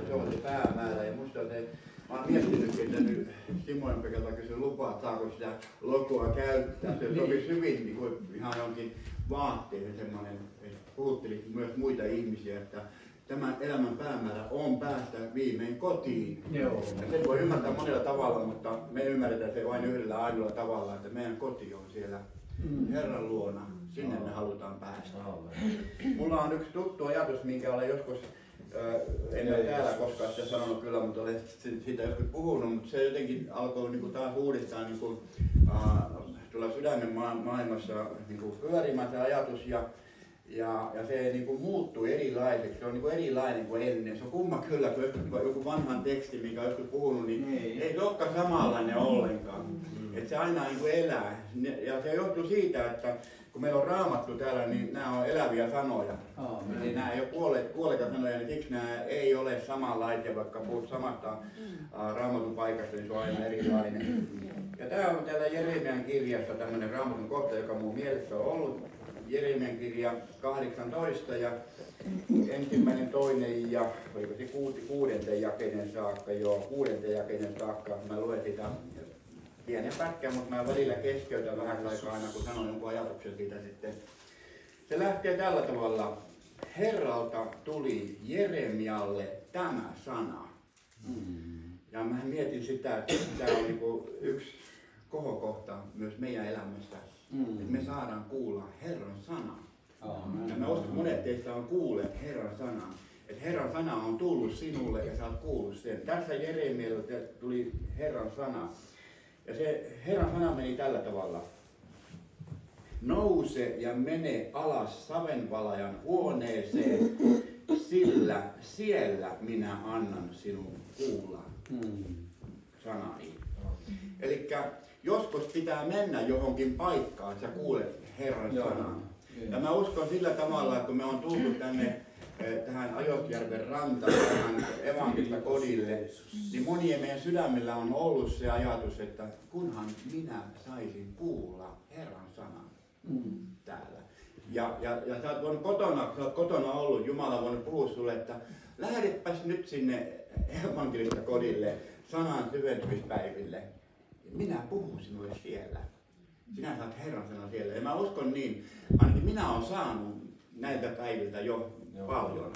Se on se päämäärä ja musta se, mä oon miettinytkin, että nyt Simoen Pekalta kysyi lupaa, saako sitä logoa käyttää. Se sopi hyvin niin kuin ihan jonkin vaatteeseen semmoinen, että puhutteli myös muita ihmisiä, että tämän elämän päämäärä on päästä viimein kotiin. Joo. Ja sen voi ymmärtää monella tavalla, mutta me ymmärretään se vain yhdellä ainoalla tavalla, että meidän koti on siellä Herran luona. Sinne me halutaan päästä. Mulla on yksi tuttu ajatus, minkä olen joskus, en ole täällä koskaan sitä sanonut kyllä, mutta olen siitä joskus puhunut, mutta se jotenkin alkoi niin kuin taas uudestaan niin kuin, tuolla sydämen maailmassa niin kuin pyörimään se ajatus ja se niin kuin muuttui erilaiseksi. Se on niin kuin erilainen kuin ennen. Se on kumma kyllä, kun joku vanhan teksti, minkä olen joskus puhunut, niin ei se olekaan samanlainen ollenkaan. Että se aina niin kuin elää. Ja se johtuu siitä, että kun meillä on Raamattu täällä, niin nämä on eläviä sanoja. Eli nämä ei ole kuolleita sanoja, niin siksi nämä ei ole samanlaisia, vaikka puhut samasta Raamatun paikasta, niin se on aina erilainen. Ja tämä on täällä Jeremian kirjassa tämmöinen Raamatun kohta, joka mun mielessä on ollut. Jeremian kirja 18 ja ensimmäinen, toinen ja oliko se kuudenteen jakeinen saakka, kuudenteen jakeinen saakka. Mä luen sitä pienen pätkän, mutta mä välillä keskeytän vähän aikaa aina, kun sanon jonkun ajatuksen siitä sitten. Se lähtee tällä tavalla. Herralta tuli Jeremialle tämä sana. Ja mä mietin sitä, että tämä on niinku yksi kohokohta myös meidän elämässä. Että me saadaan kuulla Herran sana. Ja mä uskon, että monet teistä on kuulleet Herran sanan. Että Herran sana on tullut sinulle ja sä oot kuullut sen. Tässä Jeremialle tuli Herran sana. Ja se Herran sana meni tällä tavalla. Nouse ja mene alas savenvalajan huoneeseen, sillä siellä minä annan sinun kuulla sanani. Elikkä joskus pitää mennä johonkin paikkaan, että sä kuulet Herran sanan. Ja mä uskon sillä tavalla, että kun me on tullut tänne tähän Ajosjärven rantaan, tähän evankelista kodille, niin monien meidän sydämellä on ollut se ajatus, että kunhan minä saisin kuulla Herran sanan täällä. Ja sä oot voinut kotona ollut, Jumala on voinut puhua sulle, että lähdepäs nyt sinne evankelista kodille sanan syventymispäiville. Minä puhun sinulle siellä. Sinä saat Herran sanan siellä. Ja mä uskon niin, ainakin minä olen saanut näiltä päiviltä jo paljon.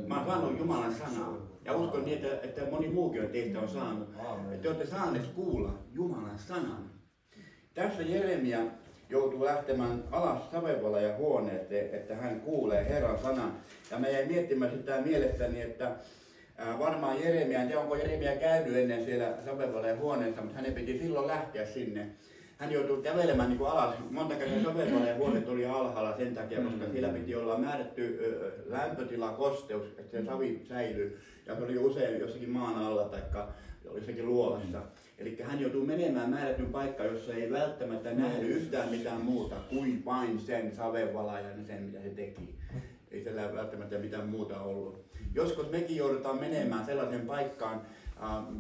Mä oon saanut Jumalan sanaa. Ja uskon niin, että moni muukin teistä on saanut. Että te olette saaneet kuulla Jumalan sanan. Tässä Jeremia joutuu lähtemään alas savenvalajan huoneeseen, että hän kuulee Herran sanan. Ja mä jäin miettimään sitä mielestäni, että varmaan Jeremia, en tiedä onko Jeremia käynyt ennen siellä savenvalajan huoneessa, mutta hänen piti silloin lähteä sinne. Hän joutui kävelemään niin kuin alas. Monta kertaa savenvalajan huoneet oli alhaalla sen takia, koska siellä piti olla määrätty lämpötila, kosteus, että se savi säilyy. Ja se oli usein jossakin maan alla tai jossakin luolassa. Eli hän joutui menemään määrätyn paikkaan, jossa ei välttämättä nähnyt yhtään mitään muuta kuin vain sen savenvalajan ja sen mitä se teki. Ei siellä välttämättä mitään muuta ollut. Joskus mekin joudutaan menemään sellaiseen paikkaan,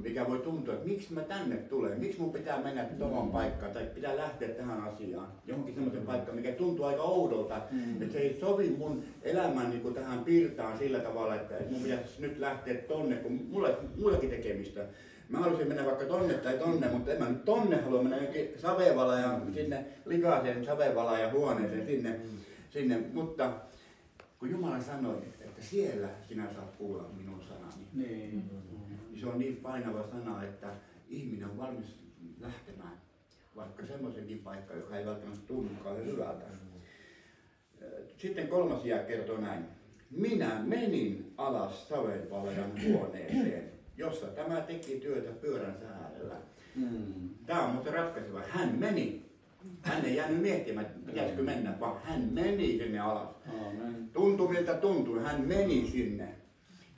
mikä voi tuntua, että miksi mä tänne tulen, miksi mun pitää mennä tuohon paikkaan tai pitää lähteä tähän asiaan. Johonkin semmoisen paikkaan, mikä tuntuu aika oudolta, että se ei sovi mun elämän niin kuin tähän pirtaan sillä tavalla, että mun pitäisi nyt lähteä tonne, kun mullakin tekemistä. Mä haluaisin mennä vaikka tonne tai tonne, mutta en mä nyt tonne halua mennä jonkin savevalajan, sinne likaiseen savevalajan huoneeseen sinne. Mutta kun Jumala sanoi, että siellä sinä saat kuulla minun sanani, niin se on niin painava sana, että ihminen on valmis lähtemään vaikka semmoisenkin paikkaan, joka ei välttämättä tunnukaan hyvältä. Sitten kolmas jae kertoo näin. Minä menin alas savenvalajan huoneeseen, jossa tämä teki työtä pyöränsä äärellä. Tämä on muuten ratkaiseva. Hän meni. Hän ei jäänyt miettimään, että pitäisikö mennä, vaan hän meni sinne alas. Tuntui miltä tuntui, hän meni sinne.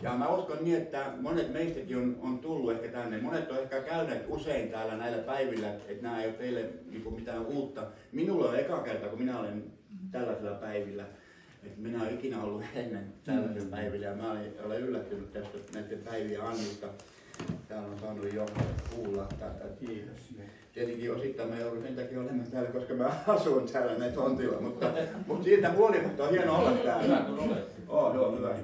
Ja mä uskon niin, että monet meistäkin on tullut ehkä tänne. Monet on ehkä käyneet usein täällä näillä päivillä, että nämä ei ole teille niin mitään uutta. Minulla on eka kerta, kun minä olen tällaisilla päivillä. Että minä olen ikinä ollut ennen tällaisilla päivillä ja mä olen yllättynyt tästä näiden päivien annosta. Täällä on saanut jo kuulla tätä. Kiitos. Tietenkin osittain mä joudun sen takia olemaan täällä, koska mä asun täällä näitä tontilla, mutta siitä huolimatta on hienoa olla täällä. Hyvä kun olet. Joo, hyvä.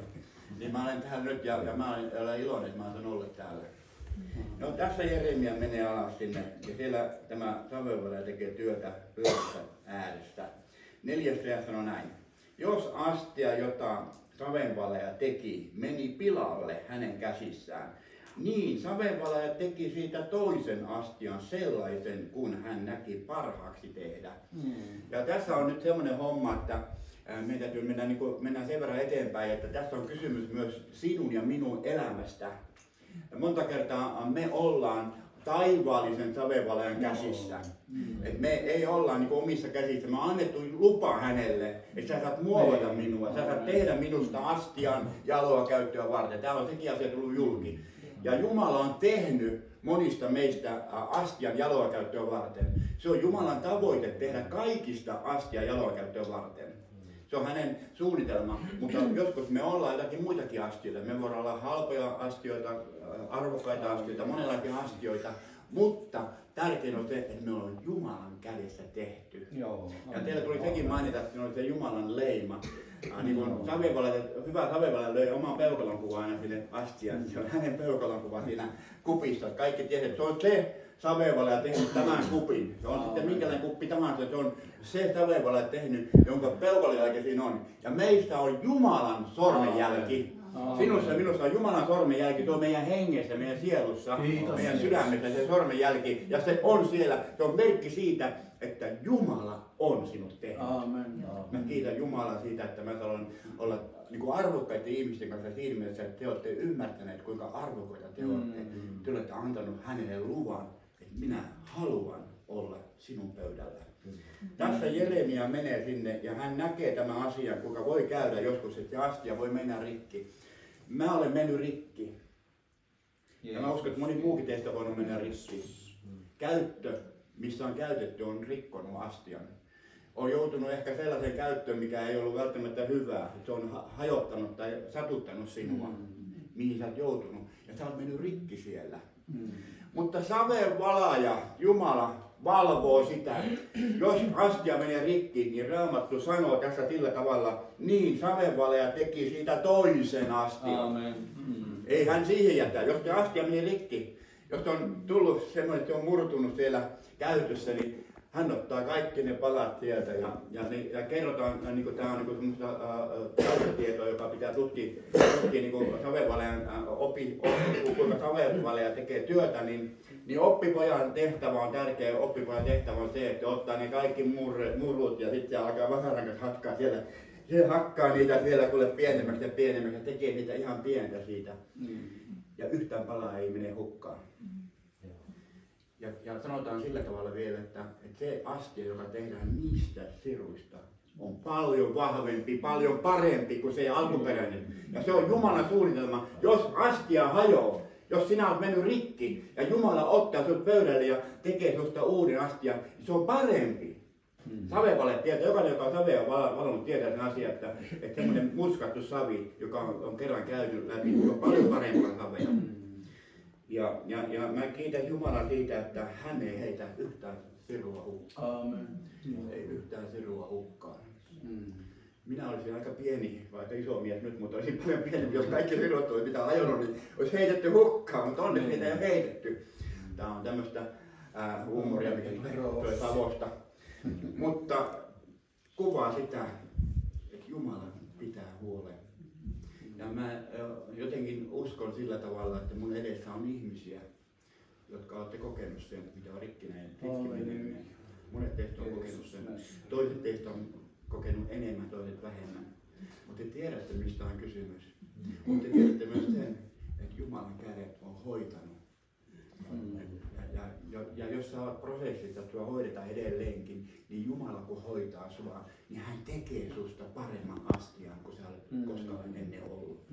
Niin mä olen täällä nyt ja mä olen iloinen, että mä olen ollut täällä. No tässä Jeremia menee alas sinne ja siellä tämä savenvalaja tekee työtä pöydässä äärestä. 4. jae sanoo näin. Jos astia, jota savenvalaja teki, meni pilalle hänen käsissään, niin savenvalaja teki siitä toisen astian sellaisen, kun hän näki parhaaksi tehdä. Ja tässä on nyt semmoinen homma, että meidän täytyy mennä sen verran eteenpäin, että tässä on kysymys myös sinun ja minun elämästä. Monta kertaa me ollaan taivaallisen savenvalajan käsissä. Et me ei olla niin omissa käsissä. Me on annettu lupa hänelle, että sä saat muovata minua, sä saat tehdä minusta astian jaloa käyttöä varten. Täällä on sekin asia tullut julki. Ja Jumala on tehnyt monista meistä astian jaloa käyttöä varten. Se on Jumalan tavoite tehdä kaikista astian jaloa käyttöä varten. Se on hänen suunnitelma, mutta joskus me ollaan jotakin muitakin astioita. Me voidaan olla halpoja astioita, arvokkaita astioita, monenlaisia astioita, mutta tärkein on se, että me ollaan Jumalan kädessä tehty. Joo, ja teillä tuli sekin mainita, että se on se Jumalan leima. Niin kun hyvä savenvalaja löi oman peukalon kuvan aina sinne astiaan. Se on hänen peukalon kuva siinä kupissa. Kaikki tiedät, että se on se savenvalaja tehnyt tämän kupin. Se on sitten minkälainen kuppi tahansa, se on se savenvalaja tehnyt, jonka peukalonjälki siinä on. Ja meistä on Jumalan sormenjälki. Sinussa ja minussa on Jumalan sormenjälki, se on meidän hengessä, meidän sielussa, meidän sydämessä se sormenjälki. Ja se on siellä, se on merkki siitä, että Jumala on sinut tehnyt. Amen. Mä kiitän Jumalaa siitä, että mä saan olla niin arvokkaiden ihmisten kanssa siinä mielessä, että te olette ymmärtäneet, kuinka arvokkaita te olette. Te olette antanut hänelle luvan, että minä haluan olla sinun pöydällä. Tässä Jeremia menee sinne ja hän näkee tämän asian, kuinka voi käydä joskus, että se astia voi mennä rikki. Mä olen mennyt rikki. Ja mä uskon, että moni muukin teistä on voinut mennä rikki. Käyttö, missä on käytetty, on rikkonut astian. On joutunut ehkä sellaisen käyttöön, mikä ei ollut välttämättä hyvää. Se on hajottanut tai satuttanut sinua, mihin sä oot joutunut. Ja sä oot mennyt rikki siellä. Mutta savenvalaja, Jumala, valvoo sitä. Jos astia menee rikki, niin Raamattu sanoo tässä sillä tavalla, niin savenvalaja teki siitä toisen astian. Amen. Ei hän siihen jätä. Jos se astia menee rikki, jos on tullut semmoinen, että se on murtunut siellä käytössä, niin hän ottaa kaikki ne palat sieltä ja kerrotaan, niin tämä on niin taustatietoa, joka pitää tutkia niin savenvalajan kuinka savenvalaja tekee työtä, niin oppipojan tehtävä on tärkeä. Oppipojan tehtävä on se, että ottaa ne kaikki murrut ja sitten se alkaa vasaran kanssa hakkaa siellä. Se hakkaa niitä siellä kuule pienemmäksi ja pienemmäksi ja tekee niitä ihan pientä siitä. Ja yhtään palaa ei mene hukkaan. Ja sanotaan sillä tavalla vielä, että se astia, joka tehdään niistä siruista, on paljon vahvempi, paljon parempi kuin se alkuperäinen. Ja se on Jumalan suunnitelma. Jos astia hajoaa, jos sinä olet mennyt rikki ja Jumala ottaa sinut pöydälle ja tekee sinusta uuden astia, niin se on parempi. Savevale tietää, jokainen joka on savea valonnut tietää sen asian, että semmoinen muskattu savi, joka on kerran käynyt läpi, niin on paljon parempaa savea. Ja mä kiitän Jumalaa siitä, että hän ei heitä yhtään sirua hukkaan. Amen. Ei yhtään sirua hukkaan. Minä olisin aika pieni, vaikka iso mies nyt, mutta olisin paljon pienempi, jos kaikki sirut olisi mitä ajonut, niin olisi heitetty hukkaan, mutta onneksi niitä ei ole heitetty. Tämä on tämmöistä huumoria, mikä tulee Savosta. Mutta kuvaa sitä, että Jumala pitää huolen. Ja mä jotenkin uskon sillä tavalla, että mun edessä on ihmisiä, jotka olette kokenut sen, mitä on rikkinen. Monet teistä on kokenut sen. Toiset teistä on kokenut enemmän, toiset vähemmän. Mutta te tiedätte, mistä on kysymys. Mutta te tiedätte myös sen, että Jumalan kädet on hoitanut. Ja jos sä olet prosessissa, että sua hoidetaan edelleenkin, niin Jumala kun hoitaa sua, niin hän tekee susta paremman astian kuin sä olet koskaan ennen ollut.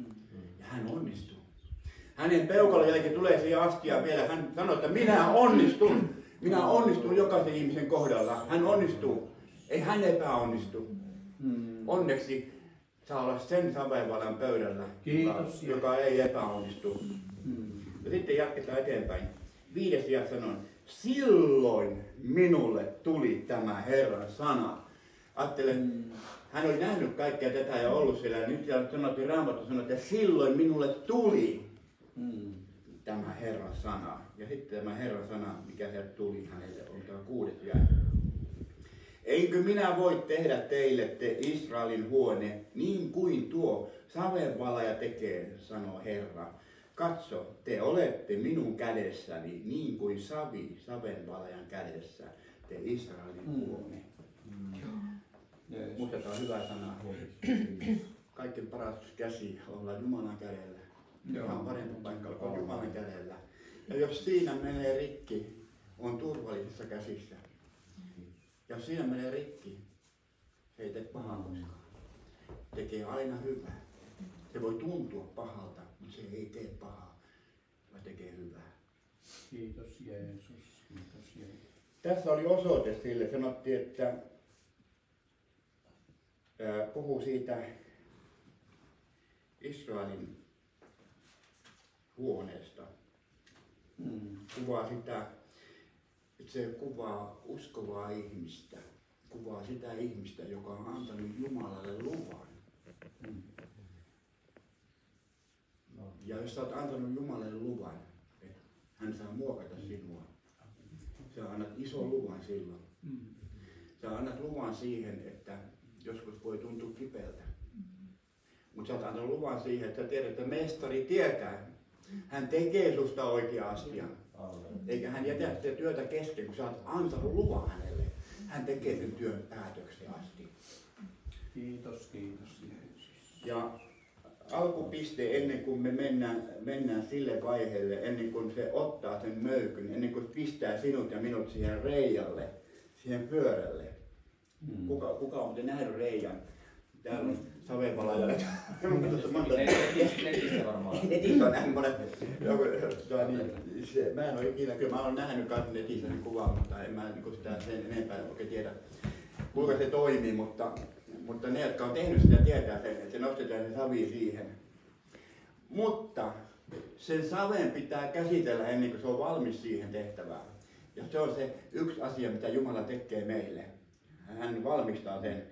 Ja hän onnistuu. Hänen peukalon jälkeen tulee siihen astiaan vielä. Hän sanoo, että minä onnistun. Minä onnistun jokaisen ihmisen kohdalla. Hän onnistuu. Ei hän epäonnistu. Onneksi saa olla sen savenvalan pöydällä, joka ei epäonnistu. Ja sitten jatketaan eteenpäin. 5. jae sanoo, silloin minulle tuli tämä Herran sana. Ajattelen, hän oli nähnyt kaikkea tätä ja ollut siellä. Ja nyt siellä sanottiin, Raamattu sanoi, että silloin minulle tuli tämä Herran sana. Ja sitten tämä Herran sana, mikä sieltä tuli hänelle, on tämä 6. jae. Eikö minä voi tehdä teille, te Israelin huone, niin kuin tuo savenvalaja tekee, sanoo Herra. Katso, te olette minun kädessäni, niin kuin savi savenvalajan kädessä, te Israelin huone. Mutta tämä on hyvä sana. Kaikkein paras käsi olla Jumalan kädellä. Tämä on parempi paikka olla Jumalan kädellä. Ja jos siinä menee rikki, on turvallisissa käsissä. Jos siinä menee rikki, se ei tee pahaa koskaan. Tekee aina hyvää. Se voi tuntua pahalta, mutta se ei tee pahaa, vaan tekee hyvää. Kiitos Jeesus. Kiitos Jeesus. Tässä oli osoite sille. Sanottiin, että puhuu siitä Israelin huoneesta. Kuvaa sitä, että se kuvaa uskovaa ihmistä. Kuvaa sitä ihmistä, joka on antanut Jumalalle luvan. Ja jos sä oot antanut Jumalalle luvan, että hän saa muokata sinua, sä annat ison luvan silloin. Sä annat luvan siihen, että joskus voi tuntua kipeältä. Mutta sä oot antanut luvan siihen, että sä tiedät, että mestari tietää. Hän tekee susta oikea asian. Eikä hän jätä sitä työtä kesken, kun sä oot antanut luvan hänelle. Hän tekee sen työn päätökseen asti. Kiitos, kiitos Jeesus. Ja alkupiste ennen kuin me mennään sille vaiheelle, ennen kuin se ottaa sen möykyn, ennen kuin pistää sinut ja minut siihen reijalle, siihen pyörälle. Kuka on te nähnyt reijan? Täällä on savenvalaja. Netissä varmaan. Netissä on nähnyt monet. Mä en ole ikinä, kyllä mä olen nähnyt myös netissä sen kuvan, mutta en mä sitä sen enempää oikein tiedä, kuinka se toimii, mutta ne, jotka on tehnyt sitä, tietää sen, että se nostetaan se savi siihen. Mutta sen saven pitää käsitellä ennen kuin se on valmis siihen tehtävään. Ja se on se yksi asia, mitä Jumala tekee meille. Hän valmistaa sen.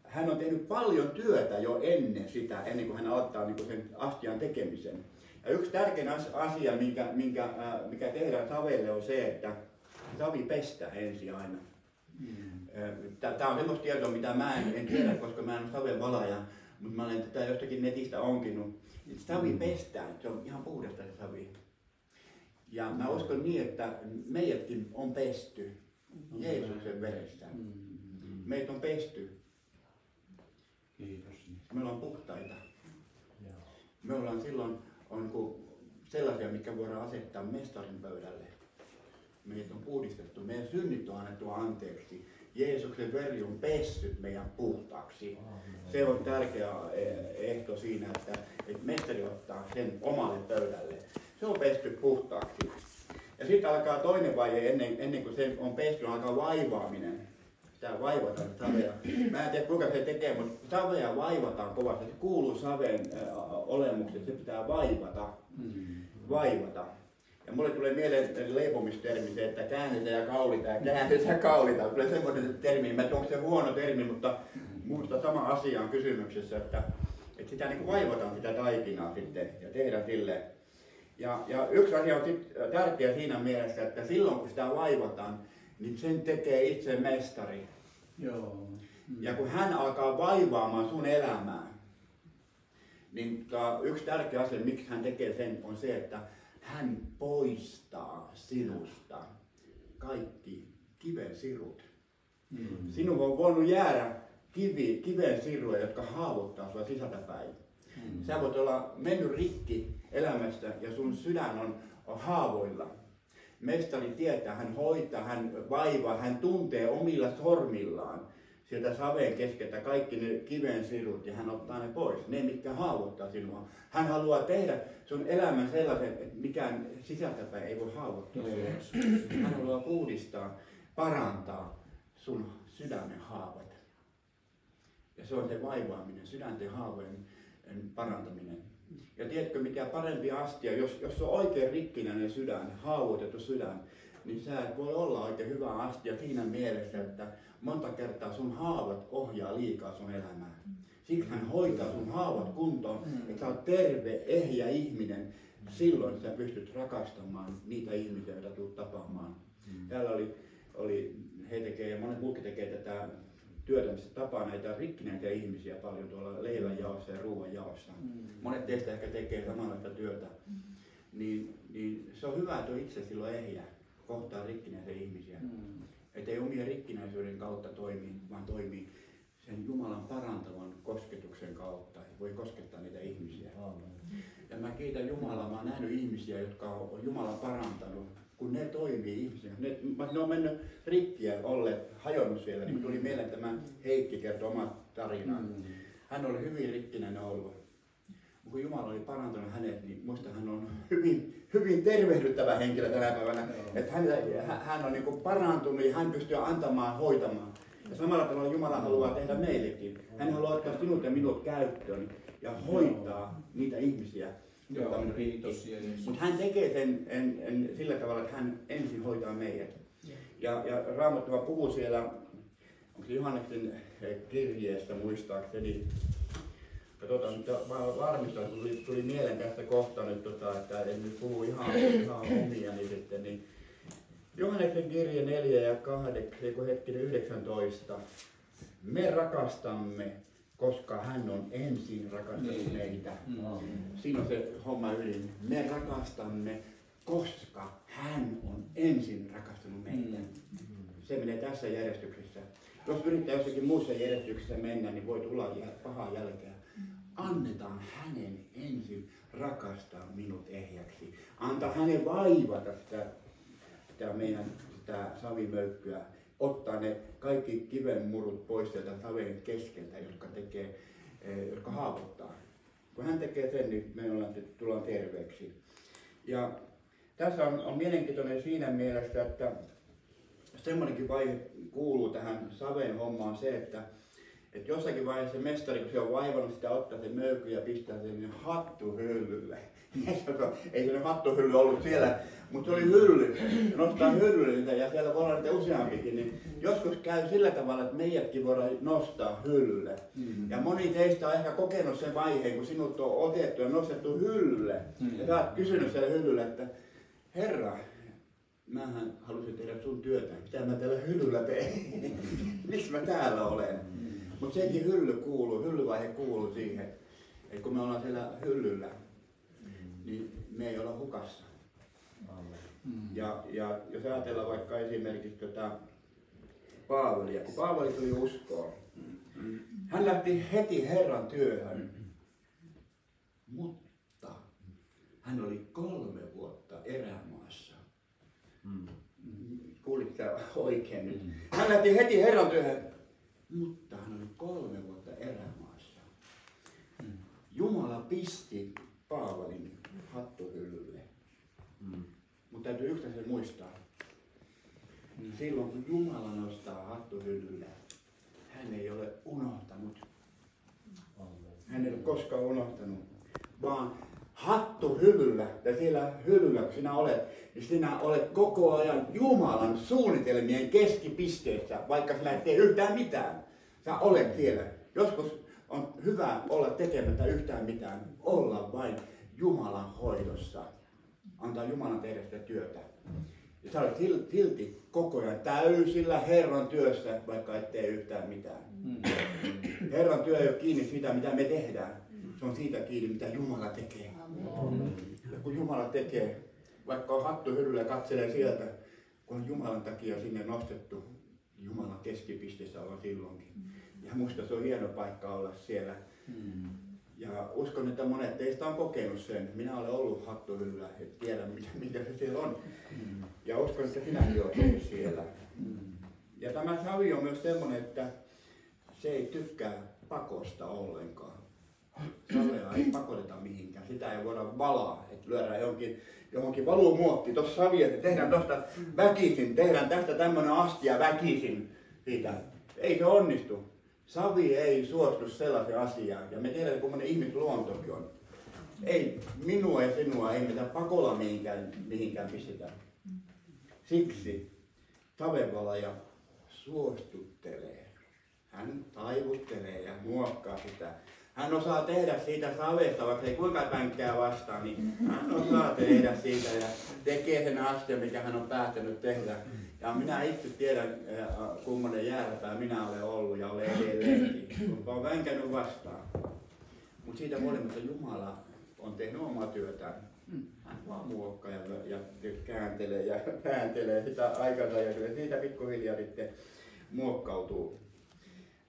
Hän on tehnyt paljon työtä jo ennen sitä, ennen kuin hän aloittaa niin kuin sen astian tekemisen. Ja yksi tärkein asia, mikä tehdään savelle, on se, että savi pestää ensin aina. Tämä on semmoista tietoa, mitä mä en tiedä, koska mä en ole savenvalaaja, mutta mä olen tätä jostakin netistä onkinut. Savi pestää, se on ihan puhdasta se savi. Ja mä uskon niin, että meidätkin on pesty Jeesuksen veressä. Meitä on pesty. Kiitos. Me ollaan puhtaita. Me ollaan silloin sellaisia, mitkä voidaan asettaa mestarin pöydälle. Meitä on puhdistettu, meidän synnit on annettu anteeksi. Jeesuksen veri on pessyt meidän puhtaaksi. Se on tärkeä ehto siinä, että mestari ottaa sen omalle pöydälle. Se on pesty puhtaaksi. Ja sitten alkaa toinen vaihe, ennen kuin se on pesty, alkaa vaivaaminen. Sitä vaivataan savea. Mä en tiedä kuinka se tekee, mutta savea vaivataan kovasti. Se kuuluu saveen olemukseen, se pitää vaivata. Vaivata. Ja mulle tulee mieleen leipomistermi se, että käännetään ja kaulitaan ja käännetään ja kaulitaan. Tulee semmoinen termi, en tiedä onko se huono termi, mutta minusta sama asia on kysymyksessä, että sitä niin kuin vaivataan sitä taikinaa sitten ja tehdään silleen. Ja yksi asia on sitten tärkeä siinä mielessä, että silloin kun sitä vaivataan, niin sen tekee itse mestari. Joo. Ja kun hän alkaa vaivaamaan sun elämää, niin yksi tärkeä asia, miksi hän tekee sen, on se, että hän poistaa sinusta kaikki kiven sirut. Sinun on voinut jäädä kiven siruja, jotka haavoittaa sinua sisältäpäin. Sä voit olla mennyt rikki elämästä ja sun sydän on haavoilla. Mestari tietää, hän hoitaa, hän vaivaa, hän tuntee omilla sormillaan sieltä saveen keskeltä kaikki ne kiven sirut ja hän ottaa ne pois, ne mitkä haavoittaa sinua. Hän haluaa tehdä sun elämän sellaisen, että mikään sisältäpäin ei voi haavoittaa sinua. Hän haluaa puhdistaa, parantaa sun sydämen haavat. Ja se on se vaivaaminen, sydänten haavojen parantaminen. Ja tiedätkö mikä parempi astia, jos on oikein rikkinäinen sydän, haavoitettu sydän, niin sä et voi olla oikein hyvä astia siinä mielessä, että monta kertaa sun haavat ohjaa liikaa sun elämää. Siksi hän hoitaa sun haavat kuntoon, että sä oot terve, ehjä ihminen. Silloin sä pystyt rakastamaan niitä ihmisiä, joita tulet tapaamaan. Täällä he tekee ja monet muutkin tekee tätä työtä, missä tapaa näitä rikkinäisiä ihmisiä paljon tuolla leivänjaossa ja ruoanjaossa. Monet teistä ehkä tekee samanlaista työtä. Niin se on hyvä, että on itse silloin ehjä, kohtaa rikkinäisiä ihmisiä. Että ei omien rikkinäisyyden kautta toimi, vaan toimii sen Jumalan parantavan kosketuksen kautta. Voi koskettaa niitä ihmisiä. Ja mä kiitän Jumalaa, mä oon nähnyt ihmisiä, jotka on Jumala parantanut. Kun ne toimii ihmisiä, ne on mennyt rikkiä, olleet hajonnut siellä, niin tuli mieleen tämä Heikki kertoi omat tarinaan. Hän oli hyvin rikkinäinen ollut. Kun Jumala oli parantanut hänet, niin muista hän on hyvin tervehdyttävä henkilö tänä päivänä. Että hän on niin kuin parantunut ja hän pystyy antamaan, hoitamaan. Ja samalla tavalla Jumala haluaa tehdä meillekin. Hän haluaa ottaa sinut ja minut käyttöön ja hoitaa niitä ihmisiä. Mutta hän tekee sen sillä tavalla, että hän ensin hoitaa meidät. Ja Raamattu puhuu siellä, onko se Johanneksen kirjeestä muistaakseni, katsotaan, mutta varmistan, että tuli mieleen tästä kohta nyt, että en nyt puhu ihan omia, niin Johanneksen kirje 4 ja 19. Me rakastamme, koska hän on ensin rakastanut meitä. Siinä on se homma ydin. Me rakastamme, koska hän on ensin rakastanut meitä. Se menee tässä järjestyksessä. Jos yrittää jossakin muussa järjestyksessä mennä, niin voi tulla pahaa jälkeä. Annetaan hänen ensin rakastaa minut ehjäksi. Antaa hänen vaivata sitä meidän savimöykkyä. Ottaa ne kaikki kivenmurut pois sieltä saven keskeltä, jotka haavoittaa. Kun hän tekee sen, niin me tullaan terveeksi. Ja tässä on mielenkiintoinen siinä mielessä, että semmoinenkin vaihe kuuluu tähän saven hommaan se, että jossakin vaiheessa mestari, kun se on vaivannut sitä, ottaa sen möykky ja pistää sen hattuhyllylle. Ei se hattuhylly ollut siellä, mutta se oli hylly. Nostaa hyllylle ja siellä voi olla niitä useampikin. Niin joskus käy sillä tavalla, että meidätkin voidaan nostaa hyllylle. Ja moni teistä on ehkä kokenut sen vaiheen, kun sinut on otettu ja nostettu hyllylle. Ja sä oot kysynyt siellä hyllylle, että Herra, mähän halusin tehdä sun työtä. Mitä mä täällä hyllyllä teen? Miksi mä täällä olen? Mutta sekin hyllyvaihe kuuluu siihen, että kun me ollaan siellä hyllyllä, niin me ei olla hukassa. Ja jos ajatellaan vaikka esimerkiksi Paavelia, kun Paavali tuli uskoon, hän lähti heti Herran työhön, mutta hän oli 3 vuotta erämaassa. Kuulitko sä oikein nyt? Hän lähti heti Herran työhön, mutta hän oli 3 vuotta erämaassa. Jumala pisti Paavalin hattuhyllylle. Mutta täytyy yksi asia muistaa. Silloin kun Jumala nostaa hattuhyllylle, hän ei ole unohtanut. Hän ei ole koskaan unohtanut. Vaan hattuhyllyllä ja siellä hyllyllä kun sinä olet, niin sinä olet koko ajan Jumalan suunnitelmien keskipisteessä, vaikka sinä et tee yhtään mitään. Sä olet siellä. Joskus on hyvä olla tekemättä yhtään mitään, olla vain Jumalan hoidossa. Antaa Jumalan tehdä sitä työtä. Ja sä olet silti koko ajan täysillä Herran työssä, vaikka et tee yhtään mitään. Herran työ ei ole kiinni siitä, mitä me tehdään. Se on siitä kiinni, mitä Jumala tekee. Ja kun Jumala tekee, vaikka on hattuhyllyllä ja katselee sieltä, kun on Jumalan takia sinne nostettu, Jumalan keskipisteessä ollaan silloinkin. Ja musta se on hieno paikka olla siellä. Ja uskon, että monet teistä on kokenut sen. Minä olen ollut hattuhyllyllä, et tiedä mitä se siellä on. Ja uskon, että sinäkin olet siellä. Ja tämä savi on myös semmoinen, että se ei tykkää pakosta ollenkaan. Savea ei pakoteta mihinkään. Sitä ei voida valaa, että lyödään johonkin valumuottiin. Tuossa savi, että tehdään tuosta väkisin, tehdään tästä tämmöinen astia väkisin siitä. Ei se onnistu. Savi ei suostu sellaisen asiaan. Ja me tiedämme, kummoinen ihmisluontokin on. Ei minua ja sinua ei mitään pakolla mihinkään pistetä. Siksi savenvalaja suostuttelee. Hän taivuttelee ja muokkaa sitä. Hän osaa tehdä siitä savesta, vaikka ei kuinka pänkkää vastaan, niin hän osaa tehdä siitä ja tekee sen asteen, mikä hän on päättänyt tehdä. Ja minä itse tiedän, kummonen jääräpää minä olen ollut ja olen edelleenkin, kun olen vänkännyt vastaan. Mutta siitä huolimatta Jumala on tehnyt omaa työtään. Hän vaan muokkaa ja kääntelee ja vääntelee sitä aikansa ja kyllä siitä pikkuhiljaa sitten muokkautuu.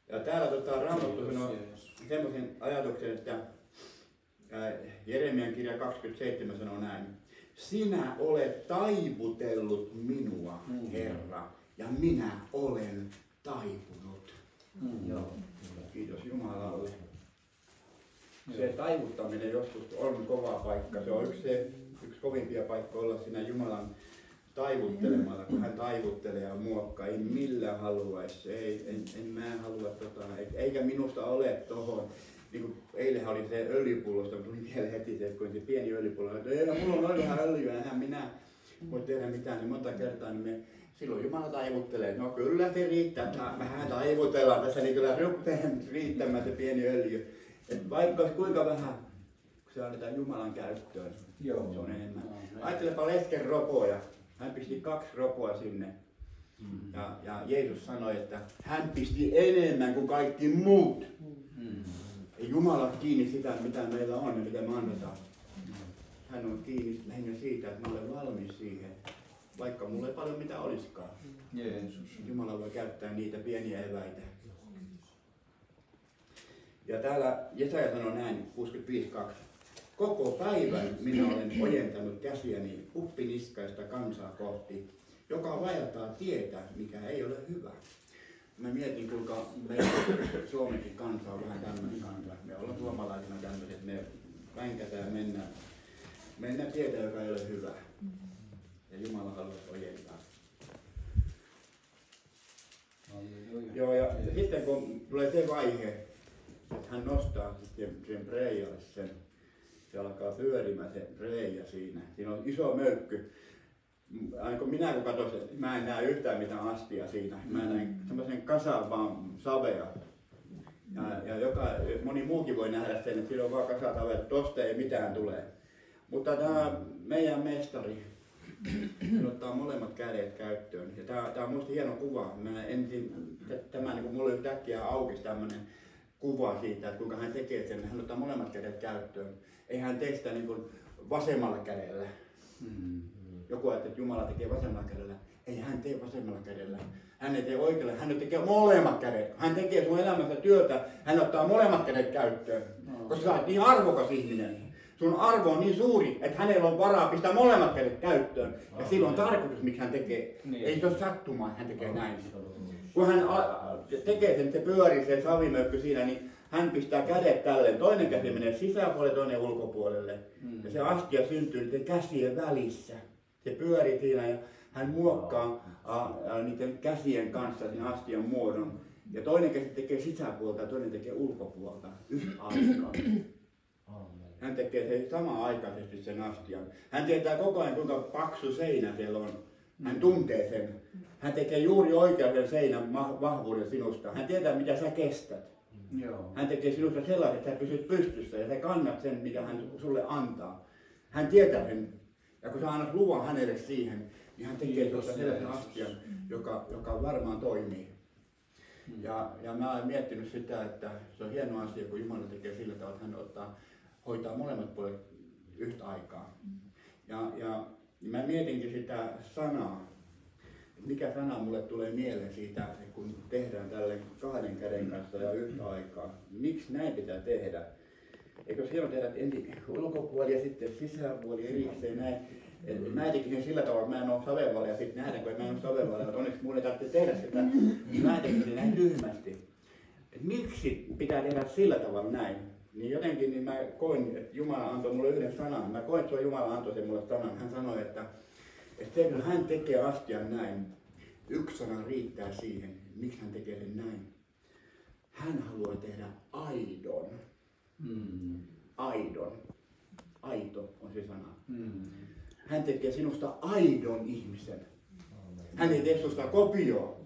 Ja täällä Raamattu sanoo semmoisen ajatuksen, että Jeremian kirja 27 sanoo näin. Sinä olet taivutellut minua, Herra, ja minä olen taipunut. Kiitos Jumalalle. Se taivuttaminen joskus on kova paikka. Se on yksi kovimpia paikkoja olla siinä Jumalan taivuttelemalla, kun hän taivuttelee ja muokkaa. Ei millään haluaisi. En mä halua eikä minusta ole tohon. Niin kuin eilen oli se öljypullosta, tuli mieleen heti se, kun se pieni öljypullo, että ei, mulla on noin vähän öljyä, enhän minä voi tehdä mitään, niin monta kertaa niin silloin Jumala taivuttelee, no kyllä se riittää, vähän taivutellaan tässä, niin kyllä riittämään se pieni öljy. Et vaikka kuinka vähän, kun se annetaan Jumalan käyttöön, se on enemmän. Ajattelepa lesken ropoja, hän pisti 2 ropoa sinne. Ja Jeesus sanoi, että hän pisti enemmän kuin kaikki muut. Ei Jumala ole kiinni sitä, mitä meillä on ja mitä me annetaan. Hän on kiinni lähinnä siitä, että mä olen valmis siihen, vaikka mulla ei paljon mitä olisikaan. Jeesus. Jumala voi käyttää niitä pieniä eväitä. Ja täällä Jesaja sanoo näin, 65:2. Koko päivän minä olen ojentanut käsiäni uppiniskaista kansaa kohti, joka vaeltaa tietä, mikä ei ole hyvä. Mä mietin, kuinka meidän Suomenkin kansa on vähän tämmöinen kansa. Me ollaan suomalaisina tämmöiset, me vänkätään ja mennään tietä, joka ei ole hyvä. Ja Jumala haluaa ojentaa. Joo, ja sitten kun tulee se vaihe, että hän nostaa sitten sen reijalle sen, se alkaa pyörimään se reija siinä. Siinä on iso möykky. Aina kun katson, mä en näe yhtään mitään astia siinä. Mä näen semmoisen kasan vaan savea. Ja moni muukin voi nähdä sen, että siinä on vaan kasa savea, että tosta ei mitään tule. Mutta tämä meidän mestari ottaa molemmat kädet käyttöön. Ja tämä on musta hieno kuva. Tämä niin mulle yhtäkkiä aukesi tämmöinen kuva siitä, että kuinka hän tekee sen. Hän ottaa molemmat kädet käyttöön. Ei hän tee sitä niin kuin vasemmalla kädellä. Joku ajattelee, että Jumala tekee vasemmalla kädellä. Ei hän tee vasemmalla kädellä. Hän ei tee oikealla, hän tekee molemmat kädet. Hän tekee sun elämässä työtä, hän ottaa molemmat kädet käyttöön. Koska sä oot niin arvokas ihminen. Sun arvo on niin suuri, että hänellä on varaa pistää molemmat kädet käyttöön. Ja silloin on tarkoitus, miksi hän tekee. Ei se ole sattumaa, että hän tekee näin. Kun hän tekee sen, se pyörii se savimöykky siinä, niin hän pistää kädet tälleen. Toinen käsi menee sisäpuolelle, toinen ulkopuolelle. Ja se astia syntyy niiden käsien välissä. Se pyörii siinä ja hän muokkaa niiden käsien kanssa sen astian muodon. Ja toinen käsi tekee sisäpuolta ja toinen tekee ulkopuolta yhtä aikaa. Hän tekee sen samanaikaisesti sen astian. Hän tietää koko ajan kuinka paksu seinä siellä on. Hän tuntee sen. Hän tekee juuri oikean seinän vahvuuden sinusta. Hän tietää mitä sä kestät. Hän tekee sinusta sellaisen, että sä pysyt pystyssä ja sä kannat sen mitä hän sulle antaa. Hän tietää sen. Ja kun sä annat luvan hänelle siihen, niin hän tekee sinusta sellaisen astian, joka varmaan toimii. Ja mä olen miettinyt sitä, että se on hieno asia, kun Jumala tekee sillä tavalla, että hän hoitaa molemmat puolet yhtä aikaa. Ja mä mietinkin sitä sanaa. Mikä sana mulle tulee mieleen siitä, kun tehdään tälle 2 käden kanssa ja yhtä aikaa? Miksi näin pitää tehdä? Eikö hieno tehdä ensin ulkopuoli ja sitten sisäpuoli erikseen näin? Mä tekisin sillä tavalla, että mä en ole savenvalja, sitten nähdään, kun mä en ole savenvalja, mutta onneksi mulle ei tarvitse tehdä sitä. Mä tekisin näin tyhmästi. Et miksi pitää tehdä sillä tavalla näin? Niin jotenkin niin mä koin, että Jumala antoi mulle yhden sanan. Mä koin, että Jumala antoi sen mulle sanan. Hän sanoi, että kun hän tekee astian näin, 1 sana riittää siihen. Miksi hän tekee sen näin? Hän haluaa tehdä aidon. Aidon. Aito on se sana. Hän tekee sinusta aidon ihmisen. Hän ei tee susta kopioa.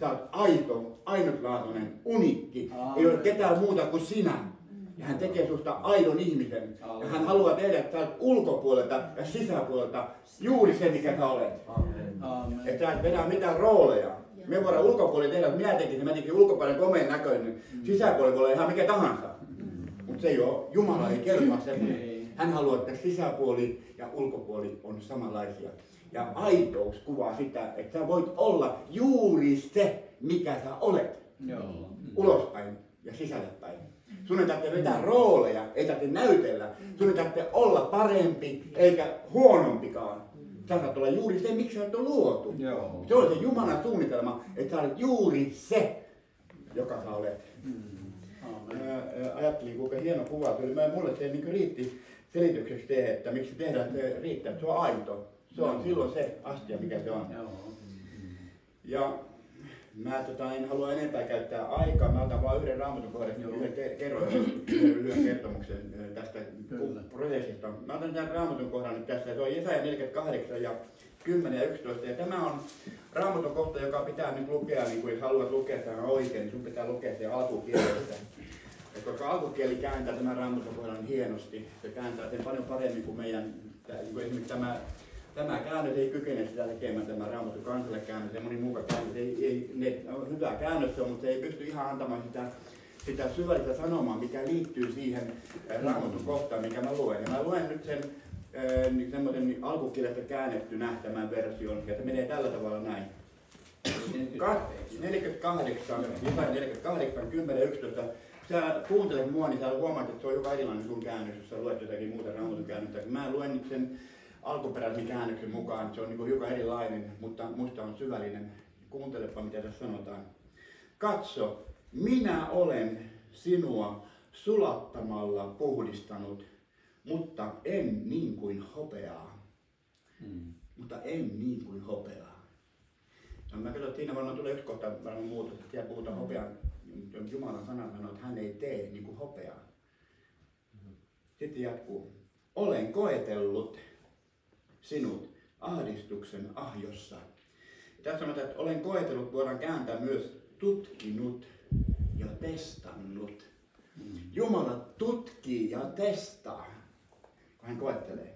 Sä oot aito, ainutlaatuinen, uniikki. Ei ole ketään muuta kuin sinä. Ja hän tekee susta aidon ihmisen. Ja hän haluaa tehdä, että sä oot ulkopuolelta ja sisäpuolelta juuri se, mikä sä olet. Että sä et vedä mitään rooleja. Me voidaan ulkopuolella tehdä, että mä tekin ulkopuolella komeen näköinen. Sisäpuolella voi olla ihan mikä tahansa. Mutta se ei ole, Jumala ei kelpaa semmoinen. Hän haluaa, että sisäpuoli ja ulkopuoli on samanlaisia. Ja aitous kuvaa sitä, että sä voit olla juuri se, mikä sä olet. Ulospäin ja sisällepäin. Sun ei tarvitse vetää rooleja, ei tarvitse näytellä. Sun ei tarvitse olla parempi eikä huonompikaan. Sä saat olla juuri se, miksi sä on luotu. Se on se Jumalan suunnitelma, että sä olet juuri se, joka sä olet. Ajattelin, kuinka hieno kuva tuli. Mulle se niin riitti selitykseksi että miksi tehdään, se riittää, että se on aito. Se on silloin se astia, mikä se on. Ja mä en halua enempää käyttää aikaa. Mä otan vaan yhden raamatun kohdan, lyhyen kertomuksen tästä prosessista. Mä otan tämän raamatun kohdan nyt tässä. Se on Jesaja 48 ja 10 ja 11. Ja tämä on raamatun kohta, joka pitää nyt lukea, niin kuin jos haluat lukea tämän oikein, niin sun pitää lukea se alkukielestä. Koska alkukieli kääntää tämän raamatun kohdan hienosti. Se kääntää sen paljon paremmin kuin meidän, esimerkiksi tämä käännös ei kykene sitä tekemään, tämä Raamatun kansalle käännös ja moni muu käännös. Ne on hyvä käännös, mutta se ei pysty ihan antamaan sitä syvällistä sanomaa, mikä liittyy siihen Raamatun kohtaan, mikä mä luen. Ja mä luen nyt sen semmoisen alkukielestä käännettynä tämän version, ja se menee tällä tavalla näin. 48, 10 ja 11. Sä kuuntelet mua, niin sä huomaat, että se on joka erilainen sun käännös, jos sä luet jotakin muuta Raamatun käännöstä. Mä luen nyt sen alkuperäisen käännöksen mukaan, se on niin hiukan erilainen, mutta musta on syvällinen. Kuuntelepa, mitä tässä sanotaan. Katso, minä olen sinua sulattamalla puhdistanut, mutta en niin kuin hopeaa. Mutta en niin kuin hopeaa. No, mä katsoin, että siinä varmaan tulee yksi kohta varmaan muutos, että siellä puhutaan hopeaa. Jumalan sana sanoo, että hän ei tee niin kuin hopeaa. Sitten jatkuu. Olen koetellut sinut ahdistuksen ahjossa. Tässä sanotaan, että olen koetellut, voidaan kääntää myös tutkinut ja testannut. Jumala tutkii ja testaa, kun hän koettelee.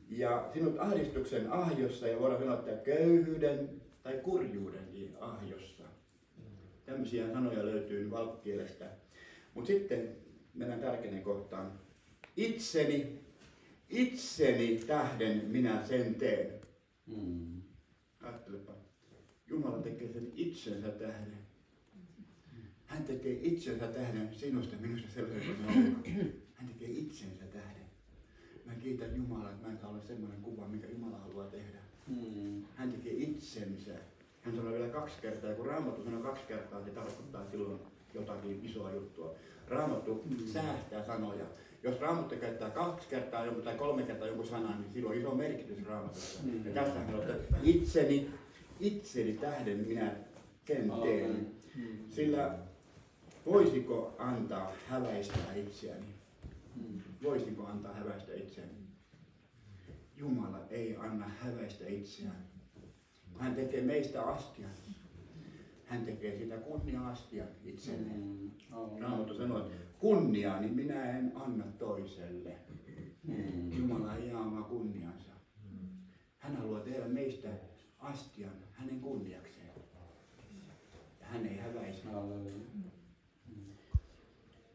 Ja sinut ahdistuksen ahjossa ja voidaan sanoa, että köyhyyden tai kurjuudenkin ahjossa. Tämmöisiä sanoja löytyy valkokielestä. Mutta sitten mennään tärkeäneen kohtaan. Itseni tähden minä sen teen. Ajattelepa. Jumala tekee sen itsensä tähden. Hän tekee itsensä tähden sinusta minusta sellaisen kuin hän tekee itsensä tähden. Mä kiitän Jumalaa, että mä en saa olla semmoinen kuva, mikä Jumala haluaa tehdä. Hän tekee itsensä. Hän sanoo vielä 2 kertaa, ja kun Raamattu sanoo 2 kertaa, se tarkoittaa silloin jotakin isoa juttua. Raamattu säästää sanoja. Jos Raamattu käyttää 2 kertaa tai 3 kertaa jonkun sanan, niin silloin on iso merkitys Raamatussa. Ja tässä hän sanoo, että itseni tähden minä sen teen. Sillä voisiko antaa häväistää itseäni? Voisiko antaa häväistä itseäni? Jumala ei anna häväistä itseään. Hän tekee meistä astian. Hän tekee sitä kunnia-astian itselleen. Raamattu sanoo, että kunniaani minä en anna toiselle. Jumala ei jaa omaa kunniansa. Hän haluaa tehdä meistä astian hänen kunniakseen. Ja hän ei häväisi.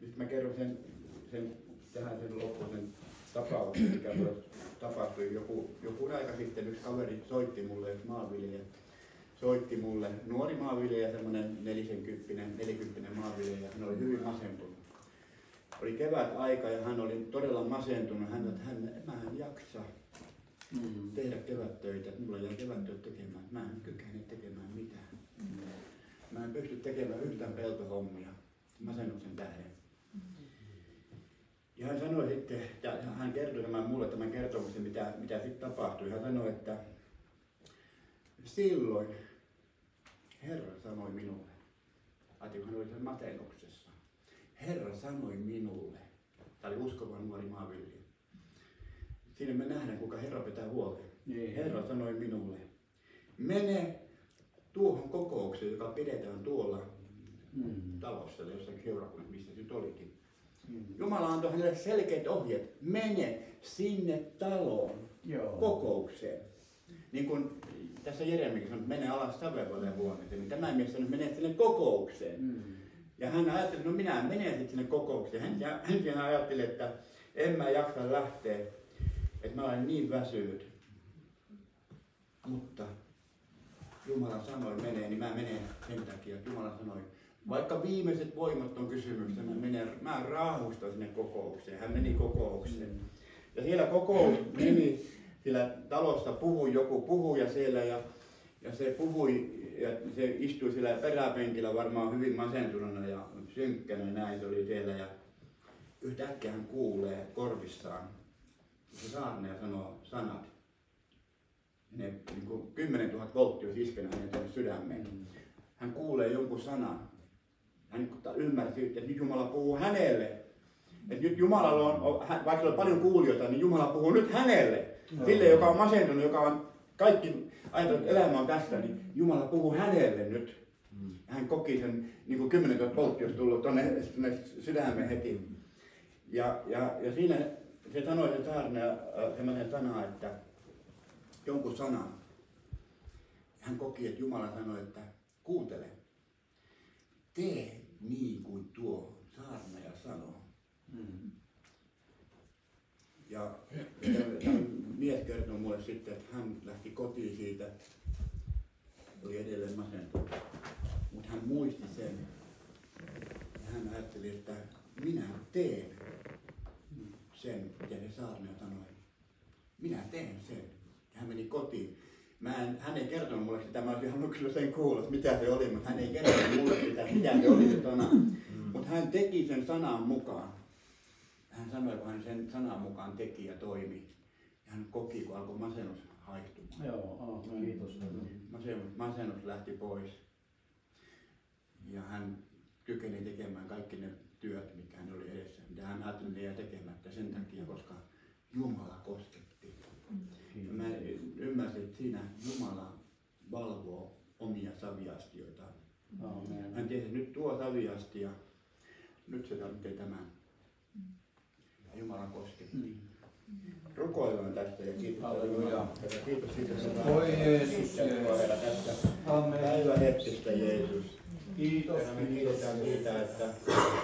Nyt mä kerron sen loppuun sen tapauksen, mikä tapahtui joku aika sitten. Yksi kaveri soitti mulle, yksi maanviljelijä soitti mulle, nuori maanviljelijä, semmoinen 40 maanviljelijä, hän oli hyvin masentunut. Oli kevät aika ja hän oli todella masentunut. Mä en jaksa tehdä kevättöitä, mulla ei ole kevättöitä tekemään. Mä en kykene tekemään mitään. Mä en pysty tekemään yhtään peltohommia masennuksen tähden. Ja hän sanoi sitten, hän kertoi mulle tämän kertomuksen, mitä sitten tapahtui. Hän sanoi, että silloin Herra sanoi minulle, kun hän oli sen masennuksessa. Herra sanoi minulle, tämä oli uskova nuori maanviljelijä. Siinä me nähdään, kuinka Herra pitää huolta. Herra sanoi minulle, mene tuohon kokoukseen, joka pidetään tuolla talossa, jossakin seurakunnassa, missä se nyt olikin. Jumala antoi hänelle selkeät ohjeet. Mene sinne taloon kokoukseen. Niin kuin tässä Jeremiakin sanoi, että mene alas Savenvalajan huoneeseen, niin tämä mies sanoi, että mene sinne kokoukseen. Ja hän ajatteli, että no minä menen sitten sinne kokoukseen. Hän ajatteli, että en mä jaksa lähteä, että mä olen niin väsynyt. Mutta Jumala sanoi menee, niin mä menen sen takia, että Jumala sanoi, vaikka viimeiset voimat on kysymyksessä, mä raahustan sinne kokoukseen. Hän meni kokoukseen. Ja siellä kokous meni, siellä talossa puhui joku puhuja siellä ja se puhui ja se istui siellä peräpenkillä varmaan hyvin masentuneena ja synkkänä näin se oli siellä ja yhtäkkiä hän kuulee korvissaan, se saarnaaja sanoo sanat. Ja ne niin kuin 10 000 volttia olisi iskenut hänen tänne sydämeen. Hän kuulee jonkun sanan. Hän ymmärsi, että nyt Jumala puhuu hänelle. Että nyt Jumalalla on, vaikka on paljon kuulijoita, niin Jumala puhuu nyt hänelle. Sille, joka on masentunut, joka on kaikki ajatellut, että elämä on tässä, niin Jumala puhuu hänelle nyt. Ja hän koki sen niin kuin 10 000 volttia olisi tullut tuonne sydämeen heti. Ja siinä se sanoi se saarnaaja sellainen sana, että jonkun sanan. Hän koki, että Jumala sanoi, että kuuntele. Tee niin kuin tuo saarnaaja sanoo. Ja mies kertoi mulle sitten, että hän lähti kotiin siitä, oli edelleen masentunut. Mutta hän muisti sen. Ja hän ajatteli, että minä teen sen, mitä se saarnaaja sanoi. Minä teen sen. Ja hän meni kotiin. Hän ei kertonut mulle sitä, mä olisin halunnut kyllä sen kuulla, mitä se oli, mutta hän ei kertonut mulle sitä, mitä se oli se sana. Mutta hän teki sen sanan mukaan. Hän sanoi, kun hän sen sanan mukaan teki ja toimi. Ja hän koki, kun alkoi masennus haistumaan. Joo, kiitos. Masennus lähti pois. Ja hän kykeni tekemään kaikki ne työt, mitkä hän oli edessä. Mitä hän ajatteli jää tekemättä sen takia, koska Jumala kosketti. Ja mä ymmärsin, että siinä Jumala valvoo omia saviastioitaan. Hän tiesi, että nyt tuo saviastia, nyt se tarvitsee tämän. Ja Jumala kosketti. Rukoillaan tästä ja kiitos. Herra, kiitos siitä, että Oi Jeesus, Herra, tästä päivähetkestä, Jeesus. Kiitos. Herra, me kiitetään siitä, että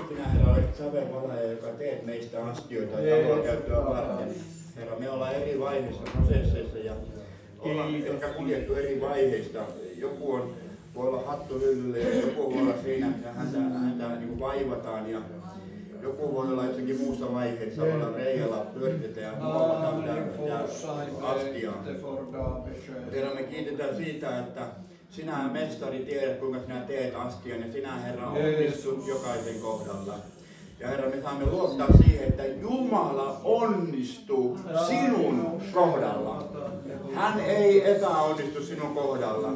sinä, Herra, olet savenvalaaja, joka teet meistä astioita ja taloa käyttöä varten. Herra, me ollaan eri vaiheissa prosesseissa ja ollaan ehkä kuljettu eri vaiheista. Joku voi olla hattuhyllyllä ja joku voi olla siinä, että häntä niin vaivataan ja joku voi olla jossakin muussa vaiheessa, voi olla reijalla, pyöritetään ja huomataan tämä astiaa. Herra, me kiitetään siitä, että sinä mestari tiedät, kuinka sinä teet astian ja sinä, Herra, onnistut jokaisen kohdalla. Ja Herra, me saamme luottaa siihen, että Jumala onnistuu sinun kohdalla. Hän ei epäonnistu sinun kohdalla.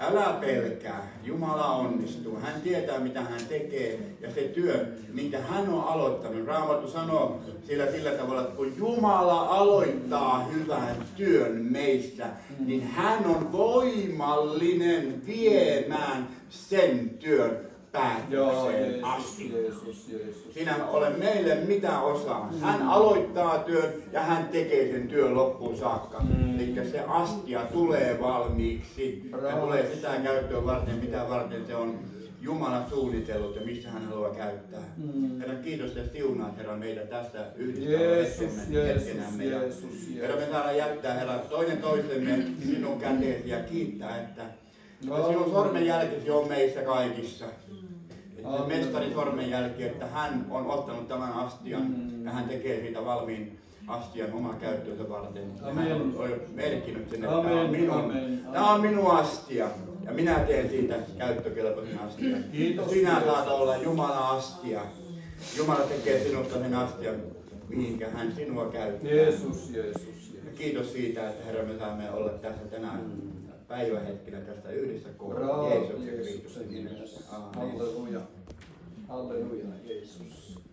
Älä pelkää, Jumala onnistuu. Hän tietää, mitä hän tekee ja se työ, minkä hän on aloittanut. Raamattu sanoo sillä tavalla, että kun Jumala aloittaa hyvän työn meissä, niin hän on voimallinen viemään sen työn päätökseen asti. Sinä ole meille mitä osaa. Hän aloittaa työn ja hän tekee sen työn loppuun saakka. Eli se astia tulee valmiiksi. Ja tulee sitä käyttöön varten, mitä varten se on Jumala suunnitellut ja missä hän haluaa käyttää. Herra, kiitos ja siunaat, Herra, meitä tästä yhdistää keskenämme. Herra, me saadaan jättää, Herra, toinen toisemme sinun käteesi ja kiittää, että sinun sormenjälkesi on meissä kaikissa. Että mestarin sormenjälki, että hän on ottanut tämän astian ja hän tekee siitä valmiin astian oman käyttöönsä varten. Ja hän on merkinnyt sen, että tämä on minun astia ja minä teen siitä käyttökelpoisen astian. Sinä saat olla Jumalan astia. Jumala tekee sinusta sen astian, mihinkä hän sinua käyttää. Jeesus. Ja kiitos siitä, että Herra, me saamme olla tässä tänään päivähetkinä tästä yhdessä kohdassa Jeesuksen Kristuksen nimessä. Halleluja. Halleluja, Jeesus.